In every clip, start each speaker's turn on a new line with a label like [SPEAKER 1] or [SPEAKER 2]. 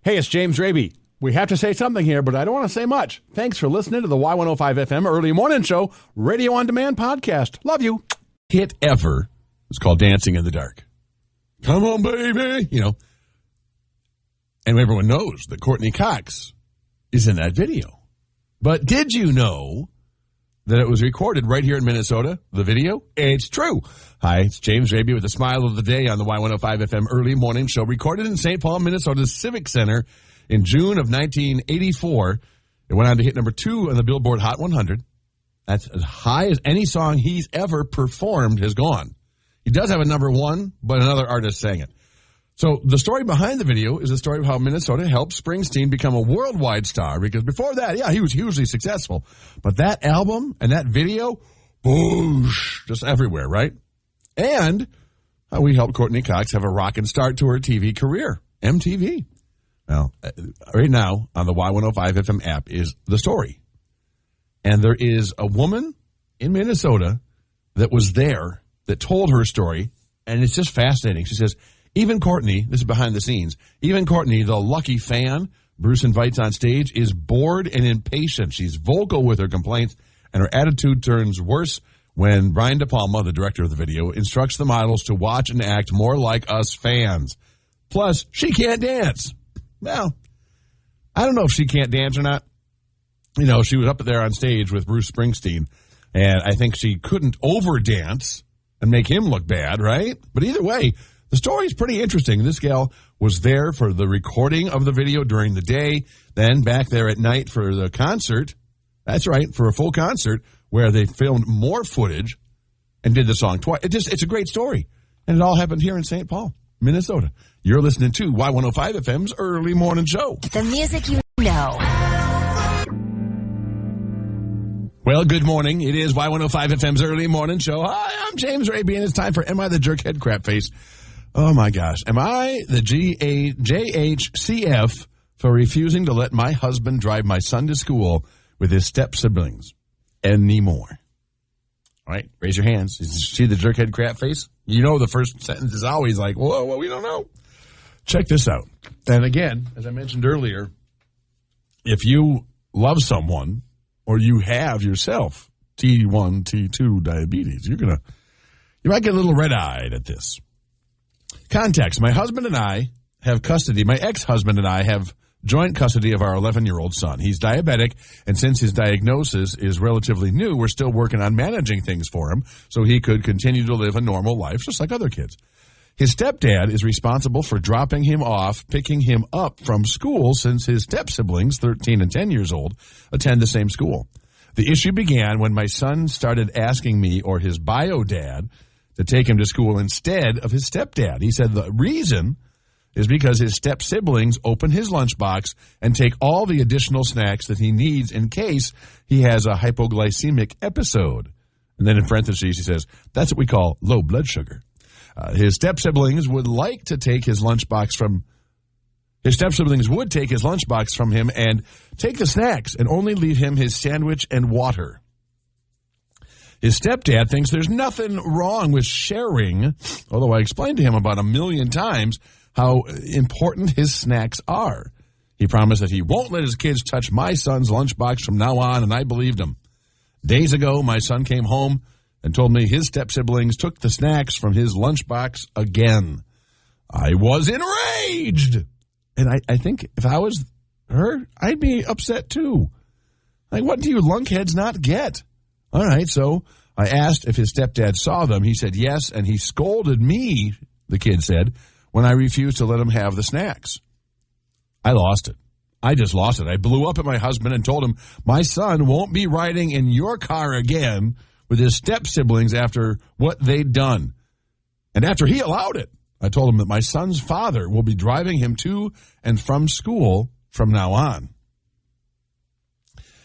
[SPEAKER 1] Hey, it's James Raby. We have to say something here, but I don't want to say much. Thanks for listening to the Y105 FM Early Morning Show Radio On Demand podcast. Love you.
[SPEAKER 2] Hit ever is called Dancing in the Dark. Come on, baby. You know. And everyone knows that Courtney Cox is in that video. But did you know that it was recorded right here in Minnesota, the video? It's true. Hi, it's James Raby with the smile of the day on the Y105 FM Early Morning Show, recorded in St. Paul, Minnesota's Civic Center in June of 1984. It went on to hit number 2 on the Billboard Hot 100. That's as high as any song he's ever performed has gone. He does have a number 1, but another artist sang it. So the story behind the video is the story of how Minnesota helped Springsteen become a worldwide star, because before that, yeah, he was hugely successful. But that album and that video, boosh, just everywhere, right? And how we helped Courtney Cox have a rockin' start to her TV career, MTV. Well, right now on the Y105 FM app is the story. And there is a woman in Minnesota that was there that told her story, and it's just fascinating. She says, even Courtney, this is behind the scenes, even Courtney, the lucky fan Bruce invites on stage, is bored and impatient. She's vocal with her complaints, and her attitude turns worse when Brian De Palma, the director of the video, instructs the models to watch and act more like us fans. Plus, she can't dance. Well, I don't know if she can't dance or not. You know, she was up there on stage with Bruce Springsteen, and I think she couldn't over-dance and make him look bad, right? But either way, the story is pretty interesting. This gal was there for the recording of the video during the day, then back there at night for the concert. That's right, for a full concert where they filmed more footage and did the song twice. It's a great story. And it all happened here in St. Paul, Minnesota. You're listening to Y105 FM's Early Morning Show.
[SPEAKER 3] The music you know.
[SPEAKER 2] Well, good morning. It is Y105 FM's Early Morning Show. Hi, I'm James Raby, and it's time for Am I the Jerkhead Crap Face? Oh, my gosh. Am I the JHCF for refusing to let my husband drive my son to school with his step-siblings anymore? All right, raise your hands. See the jerkhead crap face? You know the first sentence is always like, whoa, well, we don't know. Check this out. And again, as I mentioned earlier, if you love someone or you have yourself T1, T2 diabetes, you might get a little red-eyed at this. Context. My husband and I have custody. My ex-husband and I have joint custody of our 11-year-old son. He's diabetic, and since his diagnosis is relatively new, we're still working on managing things for him so he could continue to live a normal life just like other kids. His stepdad is responsible for dropping him off, picking him up from school, since his step-siblings, 13 and 10 years old, attend the same school. The issue began when my son started asking me or his bio dad to take him to school instead of his stepdad. He said the reason is because his step-siblings open his lunchbox and take all the additional snacks that he needs in case he has a hypoglycemic episode. And then in parentheses, he says, that's what we call low blood sugar. His step-siblings would take his lunchbox from him and take the snacks and only leave him his sandwich and water. His stepdad thinks there's nothing wrong with sharing, although I explained to him about 1 million times how important his snacks are. He promised that he won't let his kids touch my son's lunchbox from now on, and I believed him. Days ago, my son came home and told me his step-siblings took the snacks from his lunchbox again. I was enraged. And I think if I was her, I'd be upset too. Like, what do you lunkheads not get? All right, so I asked if his stepdad saw them. He said yes, and he scolded me, the kid said, when I refused to let him have the snacks. I lost it. I just lost it. I blew up at my husband and told him my son won't be riding in your car again with his step-siblings after what they'd done. And after he allowed it, I told him that my son's father will be driving him to and from school from now on.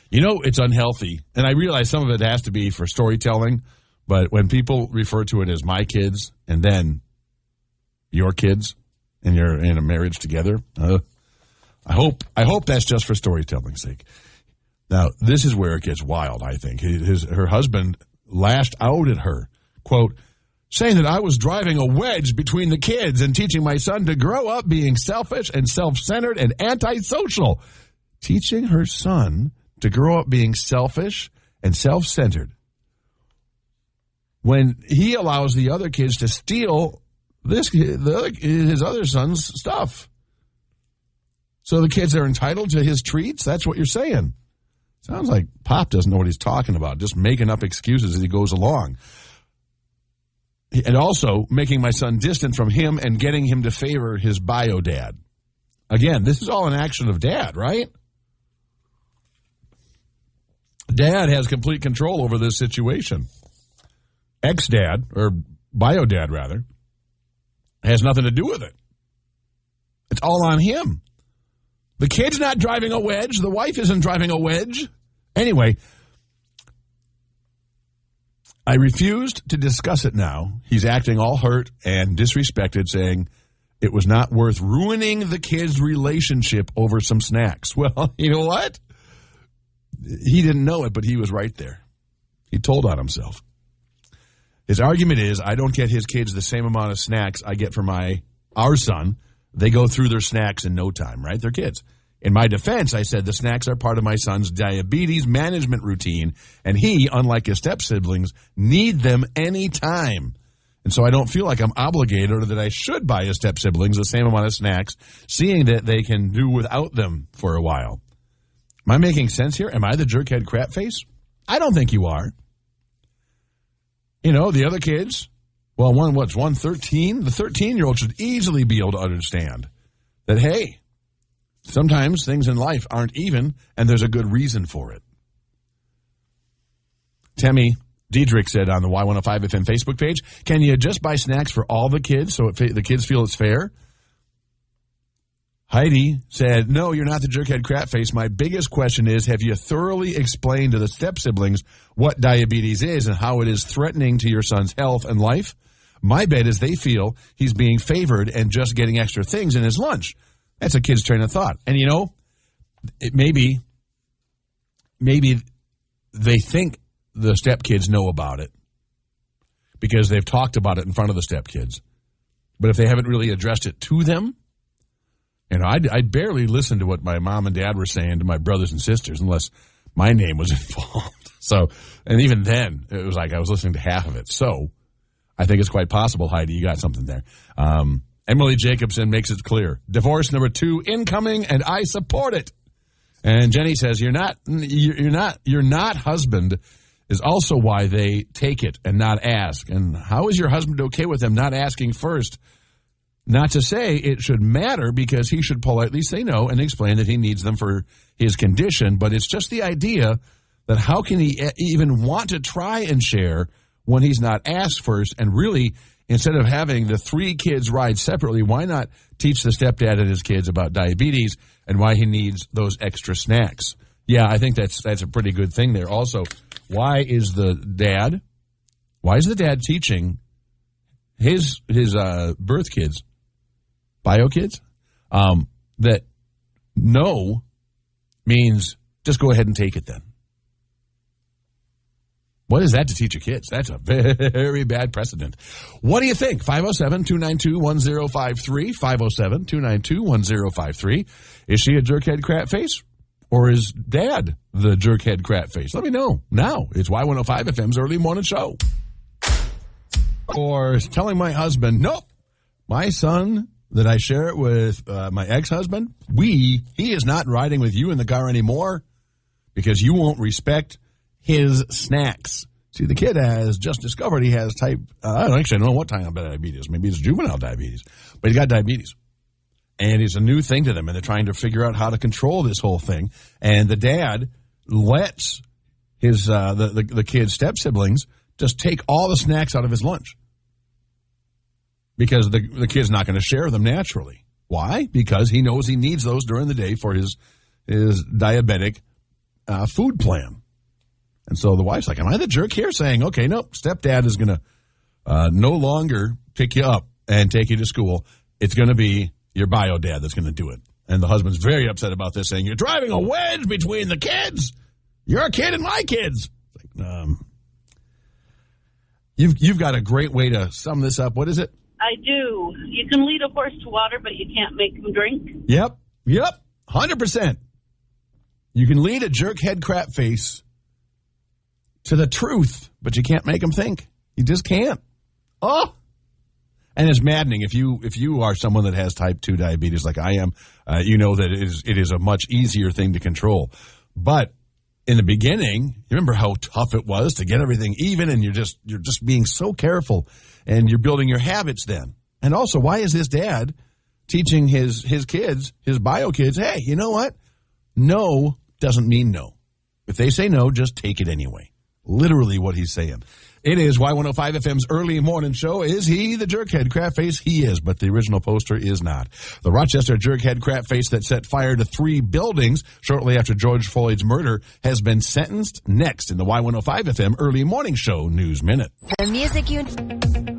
[SPEAKER 2] You know, it's unhealthy, and I realize some of it has to be for storytelling, but when people refer to it as my kids and then your kids and you're in a marriage together, I hope that's just for storytelling's sake. Now, this is where it gets wild, I think. Her husband lashed out at her, quote, saying that I was driving a wedge between the kids and teaching my son to grow up being selfish and self-centered and antisocial. Teaching her son to grow up being selfish and self-centered when he allows the other kids to steal his other son's stuff. So the kids are entitled to his treats? That's what you're saying. Sounds like Pop doesn't know what he's talking about, just making up excuses as he goes along. And also making my son distant from him and getting him to favor his bio dad. Again, this is all an action of dad, right? Dad has complete control over this situation. Ex-dad, or bio dad rather, has nothing to do with it. It's all on him. The kid's not driving a wedge. The wife isn't driving a wedge. Anyway, I refused to discuss it now. He's acting all hurt and disrespected, saying it was not worth ruining the kids' relationship over some snacks. Well, you know what? He didn't know it, but he was right there. He told on himself. His argument is, I don't get his kids the same amount of snacks I get for our son. They go through their snacks in no time, right? They're kids. In my defense, I said the snacks are part of my son's diabetes management routine, and he, unlike his step-siblings, need them any time. And so I don't feel like I'm obligated or that I should buy his step-siblings the same amount of snacks, seeing that they can do without them for a while. Am I making sense here? Am I the jerkhead crap face? I don't think you are. You know, the other kids, well, one 13? The 13-year-old should easily be able to understand that, hey, sometimes things in life aren't even, and there's a good reason for it. Tammy Diedrich said on the Y105 FM Facebook page, can you just buy snacks for all the kids so the kids feel it's fair? Heidi said, no, you're not the jerkhead crap face. My biggest question is, have you thoroughly explained to the step-siblings what diabetes is and how it is threatening to your son's health and life? My bet is they feel he's being favored and just getting extra things in his lunch. That's a kid's train of thought. And, you know, maybe they think the stepkids know about it because they've talked about it in front of the stepkids. But if they haven't really addressed it to them, you know, I barely listened to what my mom and dad were saying to my brothers and sisters unless my name was involved. So, and even then, it was like I was listening to half of it. So, I think it's quite possible, Heidi, you got something there. Emily Jacobson makes it clear. Divorce number 2 incoming, and I support it. And Jenny says, you're not husband is also why they take it and not ask. And how is your husband okay with them not asking first? Not to say it should matter because he should politely say no and explain that he needs them for his condition, but it's just the idea that how can he even want to try and share when he's not asked first? And really, instead of having the 3 kids ride separately, why not teach the stepdad and his kids about diabetes and why he needs those extra snacks? Yeah, I think that's a pretty good thing there. Also, why is the dad teaching his birth kids, bio kids, that no means just go ahead and take it then? What is that to teach your kids? That's a very bad precedent. What do you think? 507-292-1053, 507-292-1053. Is she a jerkhead crap face? Or is dad the jerkhead crap face? Let me know now. It's Y105 FM's early morning show. Or telling my husband, nope, my son that I share it with my ex-husband, he is not riding with you in the car anymore because you won't respect his snacks. See, the kid has just discovered he has I don't know what type of diabetes. Maybe it's juvenile diabetes, but he's got diabetes. And it's a new thing to them, and they're trying to figure out how to control this whole thing. And the dad lets his the kid's step-siblings just take all the snacks out of his lunch because the kid's not going to share them naturally. Why? Because he knows he needs those during the day for his diabetic food plan. And so the wife's like, am I the jerk here? Saying, okay, nope, stepdad is going to no longer pick you up and take you to school. It's going to be your bio dad that's going to do it. And the husband's very upset about this, saying, you're driving a wedge between the kids. You're a kid and my kids. It's like, You've got a great way to sum this up. What is it?
[SPEAKER 3] I do. You can lead a horse to water, but you can't make him drink.
[SPEAKER 2] Yep. 100%. You can lead a jerkhead crap face to the truth, but you can't make him think. You just can't. Oh! And it's maddening. If you are someone that has type 2 diabetes like I am, you know that it is a much easier thing to control. But in the beginning, you remember how tough it was to get everything even, and you're just being so careful, and you're building your habits then. And also, why is this dad teaching his kids, his bio kids, hey, you know what? No doesn't mean no. If they say no, just take it anyway. Literally what he's saying. It is Y105 FM's early morning show. Is he the jerkhead crap face? He is, but the original poster is not. The Rochester jerkhead crap face that set fire to 3 buildings shortly after George Floyd's murder has been sentenced. Next in the Y105 FM early morning show News Minute.
[SPEAKER 4] The music you...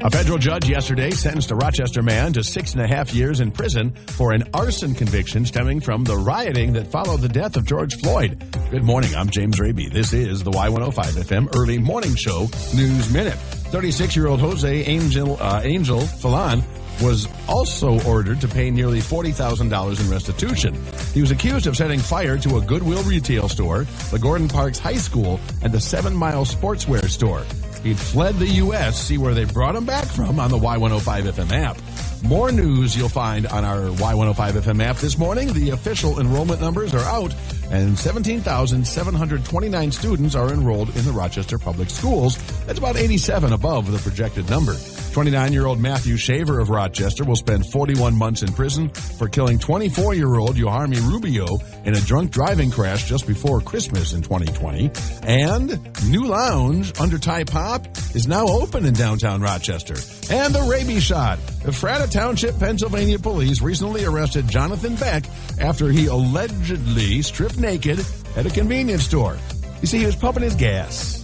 [SPEAKER 1] A federal judge yesterday sentenced a Rochester man to 6.5 years in prison for an arson conviction stemming from the rioting that followed the death of George Floyd. Good morning. I'm James Raby. This is the Y105 FM early morning show News Minute. 36-year-old Jose Angel Falan was also ordered to pay nearly $40,000 in restitution. He was accused of setting fire to a Goodwill retail store, the Gordon Parks High School, and the 7 Mile Sportswear store. He'd fled the U.S. See where they brought him back from on the Y105 FM app. More news you'll find on our Y105 FM app this morning. The official enrollment numbers are out, and 17,729 students are enrolled in the Rochester Public Schools. That's about 87 above the projected number. 29-year-old Matthew Shaver of Rochester will spend 41 months in prison for killing 24-year-old Yoharmi Rubio in a drunk driving crash just before Christmas in 2020. And New Lounge under Thai Pop is now open in downtown Rochester. And the rabies shot. Ephrata Township, Pennsylvania police recently arrested Jonathan Beck after he allegedly stripped naked at a convenience store. You see, he was pumping his gas.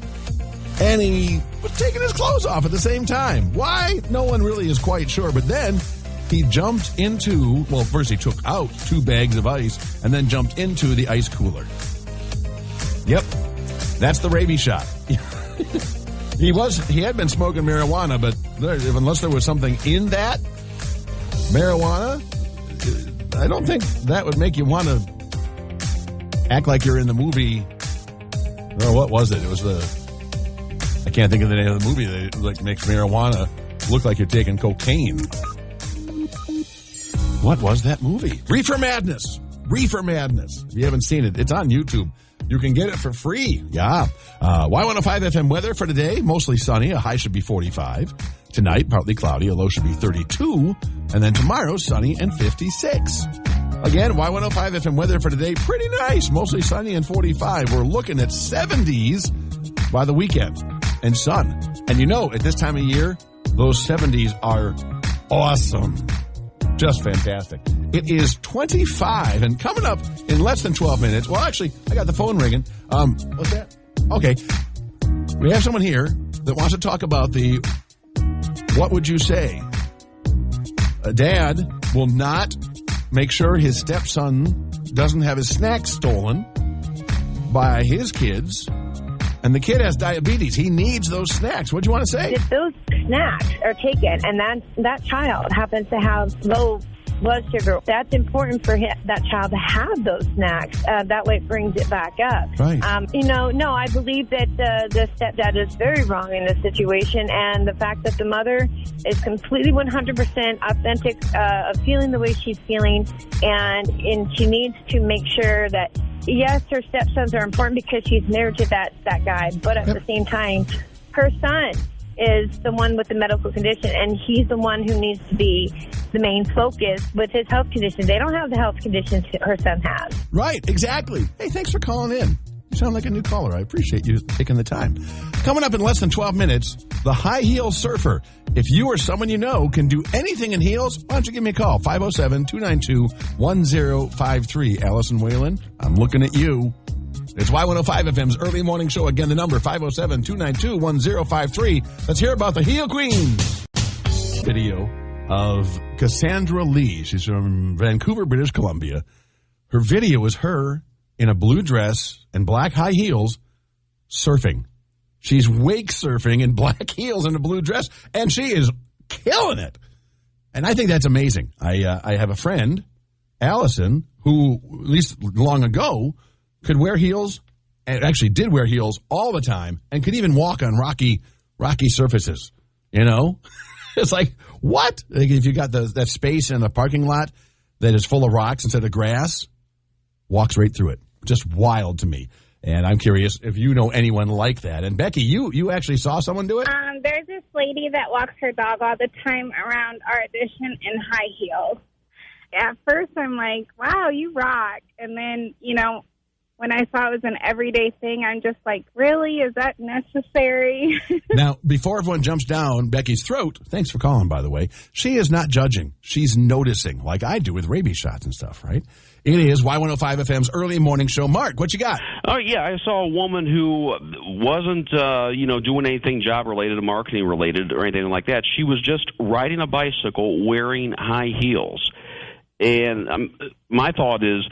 [SPEAKER 1] And he was taking his clothes off at the same time. Why? No one really is quite sure. But then he jumped into, well, first he took out 2 bags of ice and then jumped into the ice cooler. Yep. That's the rabies shot. He had been smoking marijuana, but unless there was something in that marijuana, I don't think that would make you want to act like you're in the movie. Or what was it? It was I can't think of the name of the movie that makes marijuana look like you're taking cocaine. What was that movie? Reefer Madness. Reefer Madness. If you haven't seen it, it's on YouTube. You can get it for free. Yeah. Y105 FM weather for today, mostly sunny. A high should be 45. Tonight, partly cloudy. A low should be 32. And then tomorrow, sunny and 56. Again, Y105 FM weather for today, pretty nice. Mostly sunny and 45. We're looking at 70s by the weekend. And sun. And you know, at this time of year, those 70s are awesome. Just fantastic. It is 25, and coming up in less than 12 minutes. Well, actually, I got the phone ringing. What's that? Okay. We have someone here that wants to talk about the what would you say? A dad will not make sure his stepson doesn't have his snacks stolen by his kids. And the kid has diabetes. He needs those snacks. What do you want to say?
[SPEAKER 5] If those snacks are taken and that child happens to have low blood sugar, that's important for that child to have those snacks. That way it brings it back up.
[SPEAKER 2] Right.
[SPEAKER 5] No, I believe that the stepdad is very wrong in this situation. And the fact that the mother is completely 100% authentic of feeling the way she's feeling. And she needs to make sure that, yes, her stepsons are important because she's married to that guy. But at the same time, her son is the one with the medical condition, and he's the one who needs to be the main focus with his health condition. They don't have the health conditions her son has.
[SPEAKER 1] Right, exactly. Hey, thanks for calling in. You sound like a new caller. I appreciate you taking the time. Coming up in less than 12 minutes, the high heel surfer. If you or someone you know can do anything in heels, why don't you give me a call? 507-292-1053. Allison Whalen, I'm looking at you. It's Y105 FM's early morning show. Again, the number 507-292-1053. Let's hear about the heel queen. Video of Cassandra Lee. She's from Vancouver, British Columbia. Her video is her in a blue dress and black high heels surfing.
[SPEAKER 2] She's wake surfing in black heels and a blue dress, and she is killing it. And I think that's amazing. I have a friend, Allison, who, at least long ago, could wear heels, and actually did wear heels all the time, and could even walk on rocky surfaces. You know? It's like, what? Like if you got that space in a parking lot that is full of rocks instead of grass, walks right through it. Just wild to me. And I'm curious if you know anyone like that. And Becky, you actually saw someone do it?
[SPEAKER 4] There's this lady that walks her dog all the time around our addition in high heels. At first, I'm like, wow, you rock. And then, when I saw it was an everyday thing, I'm just like, really? Is that necessary?
[SPEAKER 2] Now, before everyone jumps down Becky's throat, thanks for calling, by the way, she is not judging. She's noticing, like I do with rabies shots and stuff, right? It is Y105 FM's early morning show. Mark, what you got?
[SPEAKER 6] Oh, yeah, I saw a woman who wasn't, doing anything job-related or marketing-related or anything like that. She was just riding a bicycle wearing high heels. And my thought is,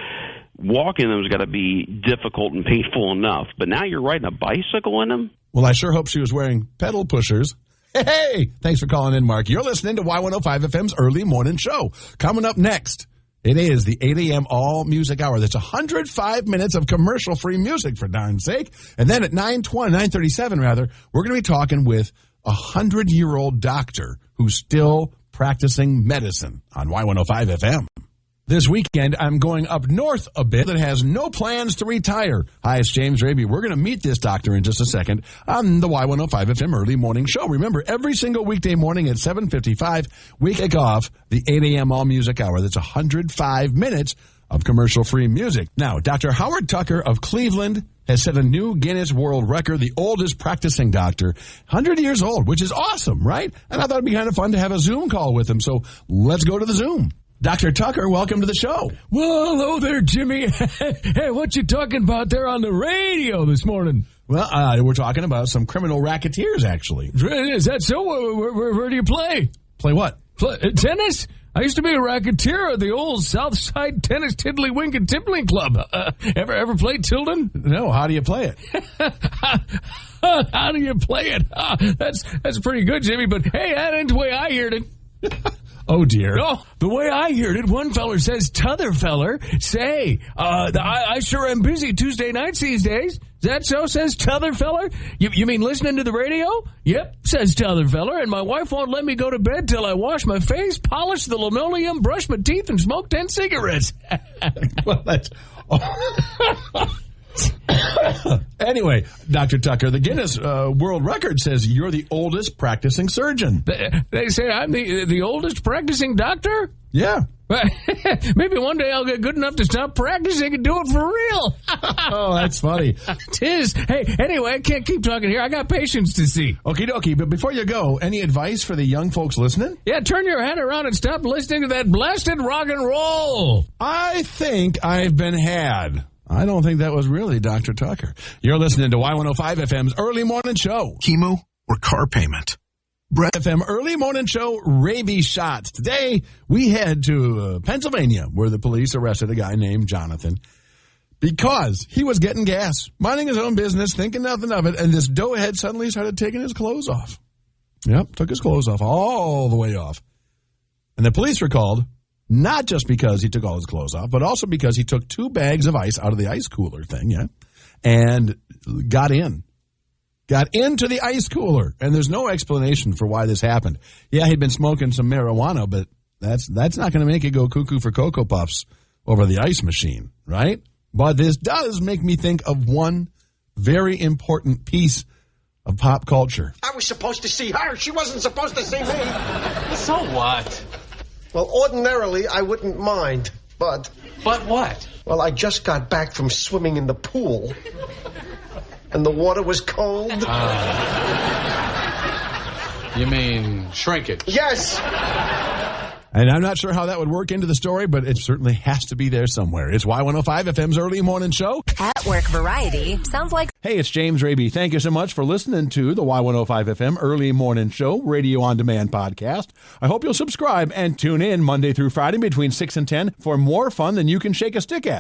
[SPEAKER 6] walking in them has got to be difficult and painful enough. But now you're riding a bicycle in them?
[SPEAKER 2] Well, I sure hope she was wearing pedal pushers. Hey, thanks for calling in, Mark. You're listening to Y105 FM's early morning show. Coming up next, it is the 8 a.m. all music hour. That's 105 minutes of commercial-free music, for darn's sake. And then at 9:37, we're going to be talking with a 100-year-old doctor who's still practicing medicine on Y105 FM. This weekend, I'm going up north a bit that has no plans to retire. Hi, it's James Raby. We're going to meet this doctor in just a second on the Y105 FM early morning show. Remember, every single weekday morning at 7:55, we kick off the 8 a.m. all music hour. That's 105 minutes of commercial-free music. Now, Dr. Howard Tucker of Cleveland has set a new Guinness World Record, the oldest practicing doctor, 100 years old, which is awesome, right? And I thought it'd be kind of fun to have a Zoom call with him. So let's go to the Zoom. Dr. Tucker, welcome to the show.
[SPEAKER 7] Well, hello there, Jimmy. Hey, what you talking about there on the radio this morning?
[SPEAKER 2] Well, we're talking about some criminal racketeers, actually.
[SPEAKER 7] Is that so? Where do you play?
[SPEAKER 2] Play what?
[SPEAKER 7] Tennis? I used to be a racketeer at the old Southside Tennis Tiddlywink and Tippling Club. Ever played Tilden?
[SPEAKER 2] No, how do you play it?
[SPEAKER 7] How do you play it? That's pretty good, Jimmy, but hey, that ain't the way I heard it.
[SPEAKER 2] Oh, dear.
[SPEAKER 7] No, the way I heard it, one feller says, "T'other feller, say, I sure am busy Tuesday nights these days." Is that so, says t'other feller? You mean listening to the radio? Yep, says t'other feller, and my wife won't let me go to bed till I wash my face, polish the linoleum, brush my teeth, and smoke 10 cigarettes.
[SPEAKER 2] Well, that's... Anyway, Dr. Tucker, the Guinness World Record says you're the oldest practicing surgeon.
[SPEAKER 7] They say I'm the oldest practicing doctor?
[SPEAKER 2] Yeah.
[SPEAKER 7] Maybe one day I'll get good enough to stop practicing and do it for real.
[SPEAKER 2] Oh, that's funny.
[SPEAKER 7] Tis. Hey, anyway, I can't keep talking here. I got patients to see.
[SPEAKER 2] Okie dokie, but before you go, any advice for the young folks listening?
[SPEAKER 7] Yeah, turn your head around and stop listening to that blasted rock and roll.
[SPEAKER 2] I think I've been had. I don't think that was really Dr. Tucker. You're listening to Y105 FM's early morning show.
[SPEAKER 8] Chemo or car payment?
[SPEAKER 2] Brett FM early morning show, rabies shots. Today, we head to Pennsylvania, where the police arrested a guy named Jonathan because he was getting gas, minding his own business, thinking nothing of it, and this doughhead suddenly started taking his clothes off. Yep, took his clothes off, all the way off. And the police were called, not just because he took all his clothes off, but also because he took 2 bags of ice out of the ice cooler thing, and got into the ice cooler, and there's no explanation for why this happened. Yeah, he'd been smoking some marijuana, but that's not going to make it go cuckoo for Cocoa Puffs over the ice machine, right? But this does make me think of one very important piece of pop culture.
[SPEAKER 9] I was supposed to see her. She wasn't supposed to see me.
[SPEAKER 10] So what?
[SPEAKER 9] Well, ordinarily, I wouldn't mind, but...
[SPEAKER 10] But what?
[SPEAKER 9] Well, I just got back from swimming in the pool. And the water was cold.
[SPEAKER 10] You mean shrinkage?
[SPEAKER 9] Yes!
[SPEAKER 2] And I'm not sure how that would work into the story, but it certainly has to be there somewhere. It's Y105 FM's early morning show.
[SPEAKER 11] At Work Variety. Sounds like...
[SPEAKER 2] Hey, it's James Raby. Thank you so much for listening to the Y105 FM early morning show, radio on demand podcast. I hope you'll subscribe and tune in Monday through Friday between 6 and 10 for more fun than you can shake a stick at.